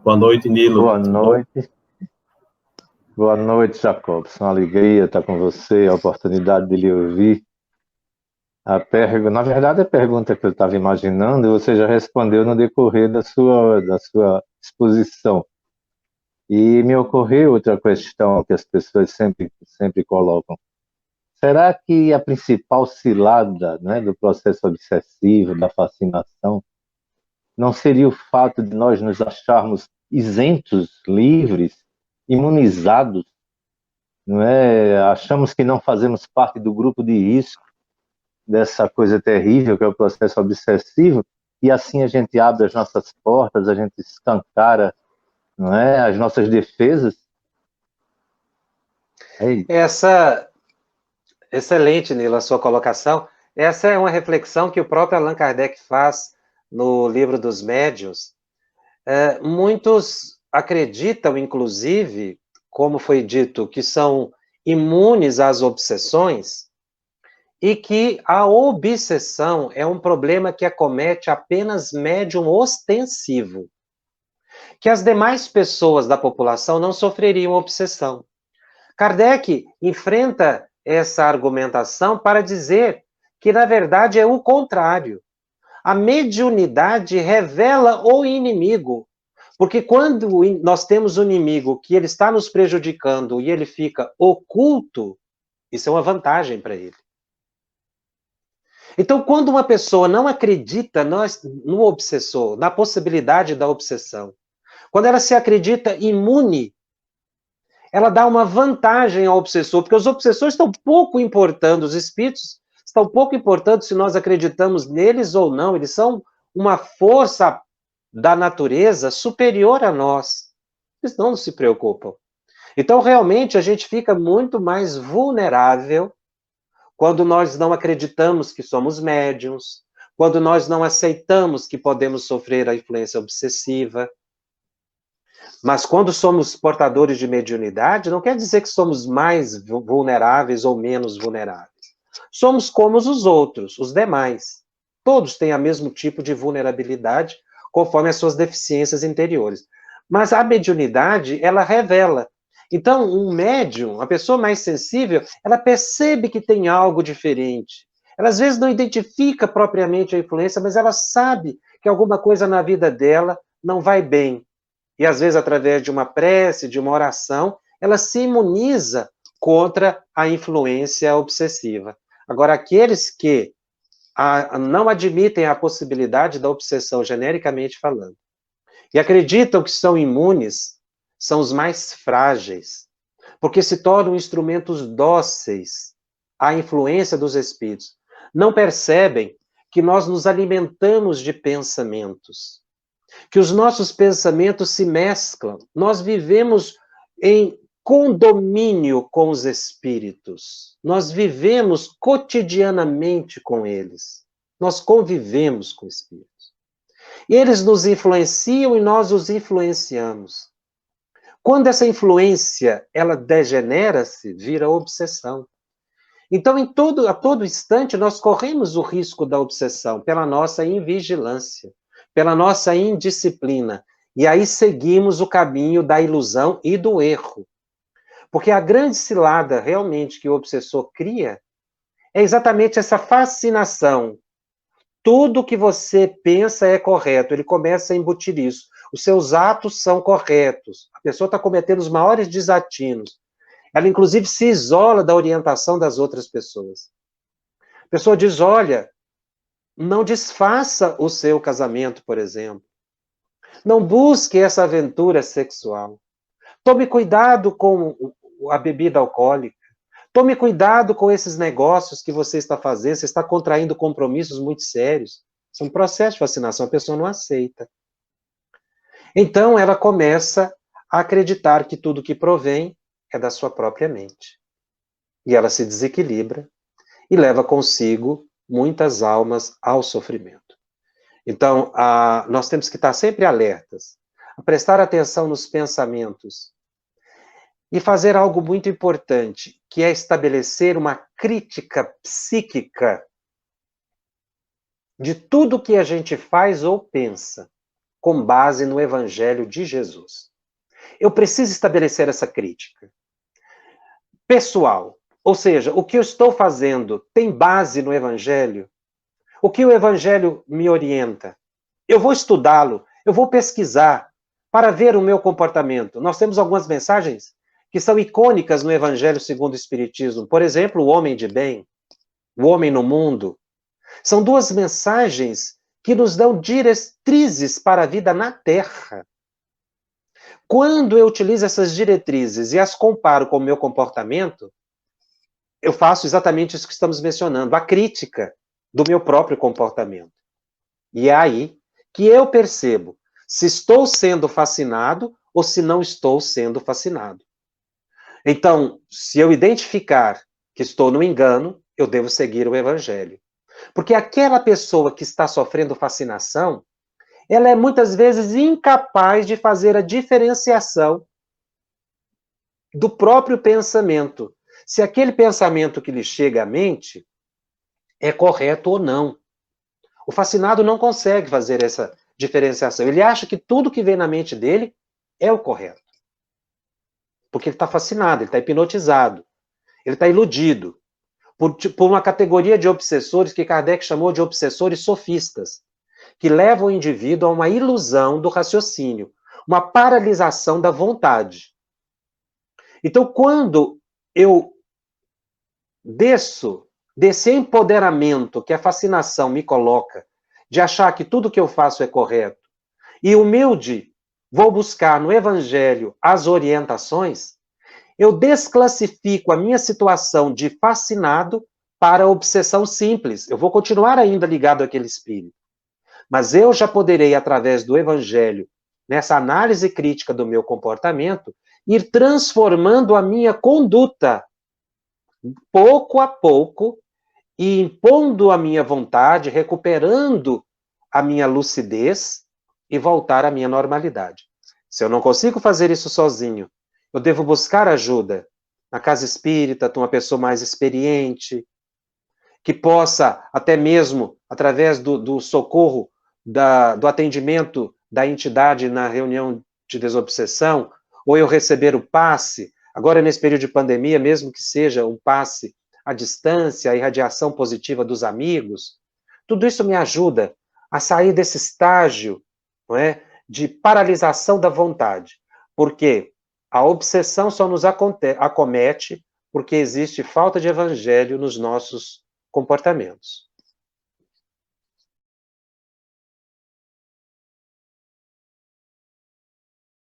Boa noite, Nilo. Boa noite. Boa noite, Jacobson. Uma alegria estar com você, a oportunidade de lhe ouvir. Na verdade, a pergunta que eu estava imaginando, você já respondeu no decorrer da sua exposição. E me ocorreu outra questão que as pessoas sempre colocam. Será que a principal cilada, né, do processo obsessivo, da fascinação, não seria o fato de nós nos acharmos isentos, livres, imunizados, não é? Achamos que não fazemos parte do grupo de risco dessa coisa terrível que é o processo obsessivo, e assim a gente abre as nossas portas, a gente escancara, não é, as nossas defesas. Essa, excelente, Nilo, a sua colocação. Essa é uma reflexão que o próprio Allan Kardec faz no livro dos Médiuns. Muitos acreditam, inclusive, como foi dito, que são imunes às obsessões e que a obsessão é um problema que acomete apenas médium ostensivo, que as demais pessoas da população não sofreriam obsessão. Kardec enfrenta essa argumentação para dizer que, na verdade, é o contrário. A mediunidade revela o inimigo, porque quando nós temos um inimigo que ele está nos prejudicando e ele fica oculto, isso é uma vantagem para ele. Então, quando uma pessoa não acredita no obsessor, na possibilidade da obsessão, quando ela se acredita imune, ela dá uma vantagem ao obsessor, porque os obsessores estão pouco importando, os espíritos estão pouco importando se nós acreditamos neles ou não, eles são uma força da natureza superior a nós. Eles não se preocupam. Então, realmente, a gente fica muito mais vulnerável quando nós não acreditamos que somos médiums, quando nós não aceitamos que podemos sofrer a influência obsessiva. Mas quando somos portadores de mediunidade, não quer dizer que somos mais vulneráveis ou menos vulneráveis. Somos como os outros, os demais. Todos têm o mesmo tipo de vulnerabilidade, conforme as suas deficiências interiores. Mas a mediunidade, ela revela. Então, um médium, a pessoa mais sensível, ela percebe que tem algo diferente. Ela, às vezes, não identifica propriamente a influência, mas ela sabe que alguma coisa na vida dela não vai bem. E, às vezes, através de uma prece, de uma oração, ela se imuniza contra a influência obsessiva. Agora, aqueles que não admitem a possibilidade da obsessão, genericamente falando, e acreditam que são imunes, são os mais frágeis, porque se tornam instrumentos dóceis à influência dos espíritos. Não percebem que nós nos alimentamos de pensamentos, que os nossos pensamentos se mesclam. Nós vivemos em condomínio com os espíritos. Nós vivemos cotidianamente com eles. Nós convivemos com espíritos. E eles nos influenciam e nós os influenciamos. Quando essa influência, ela degenera-se, vira obsessão. Então, a todo instante, nós corremos o risco da obsessão pela nossa invigilância, pela nossa indisciplina. E aí seguimos o caminho da ilusão e do erro. Porque a grande cilada, realmente, que o obsessor cria é exatamente essa fascinação. Tudo que você pensa é correto, ele começa a embutir isso. Os seus atos são corretos. A pessoa está cometendo os maiores desatinos. Ela, inclusive, se isola da orientação das outras pessoas. A pessoa diz, olha, não desfaça o seu casamento, por exemplo. Não busque essa aventura sexual. Tome cuidado com a bebida alcoólica. Tome cuidado com esses negócios que você está fazendo. Você está contraindo compromissos muito sérios. Isso é um processo de fascinação. A pessoa não aceita. Então, ela começa a acreditar que tudo que provém é da sua própria mente. E ela se desequilibra e leva consigo muitas almas ao sofrimento. Então, nós temos que estar sempre alertas, a prestar atenção nos pensamentos e fazer algo muito importante, que é estabelecer uma crítica psíquica de tudo que a gente faz ou pensa. com base no Evangelho de Jesus. Eu preciso estabelecer essa crítica pessoal, ou seja, o que eu estou fazendo tem base no Evangelho? O que o Evangelho me orienta? Eu vou estudá-lo, eu vou pesquisar para ver o meu comportamento. Nós temos algumas mensagens que são icônicas no Evangelho segundo o Espiritismo. Por exemplo, o homem de bem, o homem no mundo. São duas mensagens que nos dão diretrizes para a vida na Terra. Quando eu utilizo essas diretrizes e as comparo com o meu comportamento, eu faço exatamente isso que estamos mencionando, a crítica do meu próprio comportamento. E é aí que eu percebo se estou sendo fascinado ou se não estou sendo fascinado. Então, se eu identificar que estou no engano, eu devo seguir o Evangelho. Porque aquela pessoa que está sofrendo fascinação, ela é muitas vezes incapaz de fazer a diferenciação do próprio pensamento. Se aquele pensamento que lhe chega à mente é correto ou não. O fascinado não consegue fazer essa diferenciação. Ele acha que tudo que vem na mente dele é o correto. Porque ele está fascinado, ele está hipnotizado, ele está iludido por uma categoria de obsessores que Kardec chamou de obsessores sofistas, que levam o indivíduo a uma ilusão do raciocínio, uma paralisação da vontade. Então, quando eu desço desse empoderamento que a fascinação me coloca, de achar que tudo que eu faço é correto, e humilde, vou buscar no Evangelho as orientações, eu desclassifico a minha situação de fascinado para a obsessão simples. Eu vou continuar ainda ligado àquele espírito. Mas eu já poderei, através do Evangelho, nessa análise crítica do meu comportamento, ir transformando a minha conduta, pouco a pouco, e impondo a minha vontade, recuperando a minha lucidez e voltar à minha normalidade. Se eu não consigo fazer isso sozinho, eu devo buscar ajuda na casa espírita, de uma pessoa mais experiente, que possa, até mesmo, através do socorro, do atendimento da entidade na reunião de desobsessão, ou eu receber o passe, agora nesse período de pandemia, mesmo que seja um passe à distância, a irradiação positiva dos amigos, tudo isso me ajuda a sair desse estágio, não é, de paralisação da vontade. Porque a obsessão só nos acomete porque existe falta de evangelho nos nossos comportamentos.